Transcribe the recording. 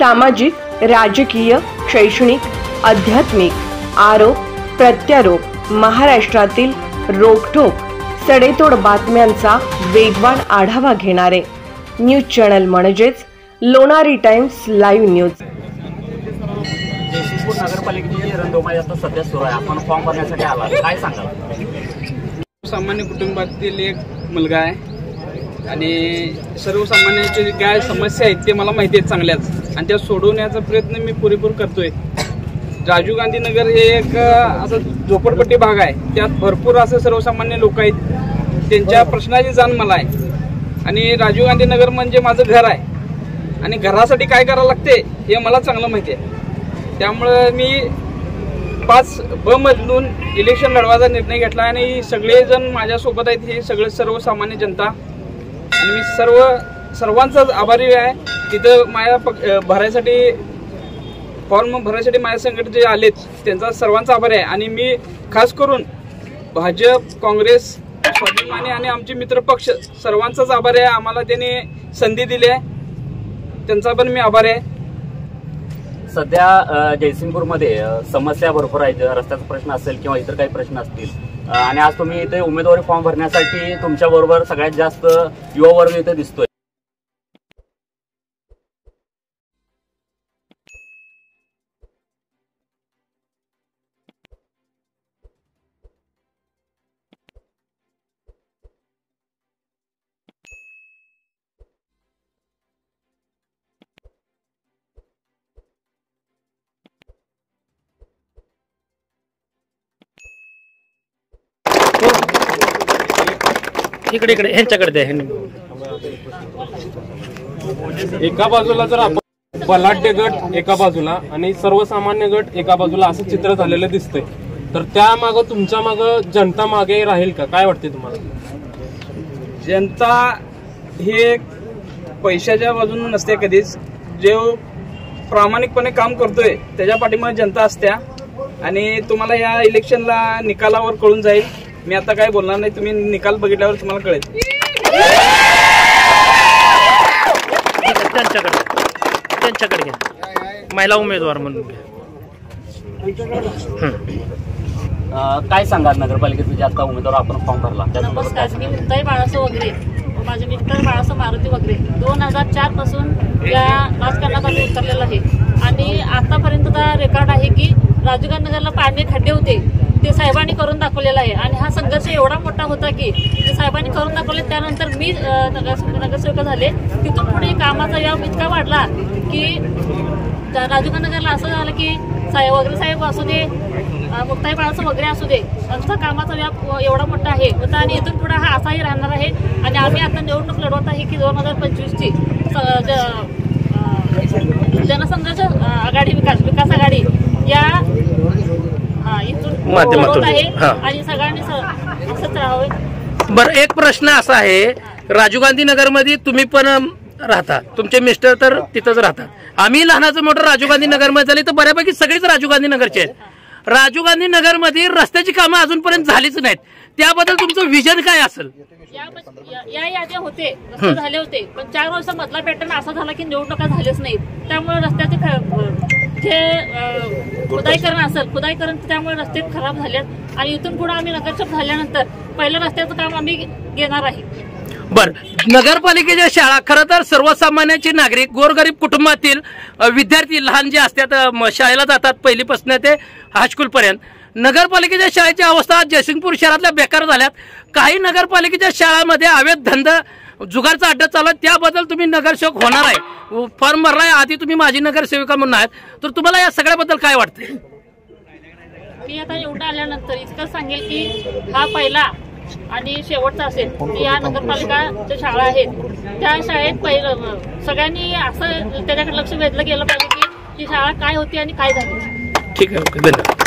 सामाजिक, राजकीय, शैक्षणिक, आध्यात्मिक, आरोप प्रत्यारोप, महाराष्ट्रातील रोखठोक सडेतोड बातम्यांचा वेगवान आढावा घेणारे न्यूज चॅनल म्हणजेच Lonari times live news. Jaysingpur नगरपालिकेची रणधुमाळी आता सध्या सुरू आहे। आपण फॉर्म भरण्यासाठी आला, काय सांगाल? सामान्य कुटुंबातील एक मुलगा आहे आणि सर्वसामान्यांची काय समस्या आहेत ते मला माहिती आहेत चांगल्याच, आणि त्या सोडवण्याचा प्रयत्न मी पुरेपूर करतोय। राजीव गांधी नगर हे एक असं झोपडपट्टी भाग आहे, त्यात भरपूर असं सर्वसामान्य लोक आहेत, त्यांच्या प्रश्नाची जाण मला आहे। आणि राजीव गांधी नगर म्हणजे माझं घर आहे आणि घरासाठी काय करावं लागते हे मला चांगलं माहिती आहे। त्यामुळे मी 5B मधून इलेक्शन लढवायचा निर्णय घेतला आणि सगळेजण माझ्यासोबत आहेत, हे सगळे सर्वसामान्य जनता, आणि मी सर्वांचाच आभारी आहे। तिथं माझ्या भरायसाठी फॉर्म भरायसाठी माझ्या संकट जे आलेत त्यांचा सर्वांचा आभार आहे। आणि मी खास करून भाजप, काँग्रेस, स्वाभिमानी आणि आमचे मित्र पक्ष सर्वांचाच आभार आहे। आम्हाला त्यांनी संधी दिली आहे, त्यांचा पण मी आभार आहे। सध्या जयसिंगपूरमध्ये समस्या भरपूर आहेत, रस्त्याचा प्रश्न असेल किंवा इतर काही प्रश्न असतील, आणि आज तुम्ही इथे उमेदवारी फॉर्म भरण्यासाठी तुमच्याबरोबर सगळ्यात जास्त युवा वर्ग इथे दिसतोय। इकडे ह्यांच्याकडे द्या। एका बाजूला जर आपण बलाढ्य गट एका बाजूला आणि सर्वसामान्य गट एका बाजूला असं चित्र झालेलं दिसतंय, तर त्या मागं तुमच्या मागं जनता मागे राहील का? काय वाटते तुम्हाला? जनता हे पैशाच्या बाजूने नसते कधीच, जो प्रामाणिकपणे काम करतोय त्याच्या पाठीमागे जनता असत्या, आणि तुम्हाला या इलेक्शनला निकालावर कळून जाईल। मी आता काय बोलणार नाही, तुम्ही निकाल बघितल्यावर तुम्हाला कळेल। त्यांच्याकडे घ्या, महिला उमेदवार म्हणून घ्या। काय सांगा नगरपालिकेचे जे आता उमेदवार आपण फॉर्म भरला? नमस्कार, मी मुक्ताई बाळासाहेब वगैरे, माझे मित्र बाळासाहेब मारुती वगैरे 2004 पासून या राजकारणात आम्ही उतरलेलो आहे। आणि आतापर्यंत रेकॉर्ड आहे की राजीव गांधी नगरला पाणी खड्डे होते ते साहेबांनी करून दाखवलेलं आहे, आणि हा संघर्ष एवढा मोठा होता की ते साहेबांनी करून दाखवले। त्यानंतर मी नगरसेविका झाले, तिथून पुढे कामाचा व्याप इतका वाढला की राजीव गांधी नगरला असं झालं की साहेब वगैरे साहेब असू दे, मुक्ताई बाळासाहेब वगैरे असू दे, आमचा कामाचा व्याप एवढा मोठा आहे होता, आणि इथून पुढे हा असाही राहणार आहे। आणि आम्ही आता निवडणूक लढवत आहे की 2025ची जनसंघर्ष आघाडी विकास आघाडी या माध्यमातून आहे, आणि सगळ्यांनी असंच राहावे। बरं, एक प्रश्न असा आहे, राजीव गांधी नगरमध्ये तुम्ही पण राहता, तुमचे मिस्टर तर तिथंच राहतात, आम्ही लहानाचं मोठं राजीव गांधी नगरमध्ये झाली, तर बऱ्यापैकी सगळीच राजीव गांधी नगरचे आहेत। राजीव गांधी नगरमध्ये रस्त्याची कामं अजूनपर्यंत झालीच नाहीत, त्याबद्दल तुमचं विजन काय असेल? या याद्या होते, रस्ते झाले होते, पण 4 वर्ष मधला पॅटर्न असा झाला की निवडणुका झालेच नाहीत, त्यामुळे रस्त्याचे जे खुदाईकरण असेल खुदाईकरण त्यामुळे रस्ते खराब झालेत, आणि इथून पुढे आम्ही नगरसेवक झाल्यानंतर पहिलं रस्त्याचं काम आम्ही घेणार आहे। बर, नगरपालिकेच्या शाळा खरं तर सर्वसामान्यांचे नागरिक, गोरगरीब कुटुंबातील विद्यार्थी लहान जे असतात शाळेला जातात पहिलीपासून ते हायस्कूल पर्यंत, नगरपालिकेच्या शाळेची अवस्था जयसिंगपूर शहरातल्या बेकार झाल्यात। काही नगरपालिकेच्या शाळांमध्ये अवैध धंदा जुगारचा अड्डा चालू आहे, त्याबद्दल तुम्ही नगरसेवक होणार आहे, फॉर्म भरलाय, आधी तुम्ही माझी नगरसेविका म्हणून आहात, तर तुम्हाला या सगळ्याबद्दल काय वाटतंय? मी आता एवढं आल्यानंतर इतकं सांगेल की हा पहिला आणि शेवटचा असेल की या नगरपालिका शाळा आहेत त्या शाळेत पहिलं सगळ्यांनी असं त्याच्याकडे लक्ष वेधलं गेलं पाहिजे की ही शाळा काय होती आणि काय झाली। ठीक आहे, ओके, धन्यवाद।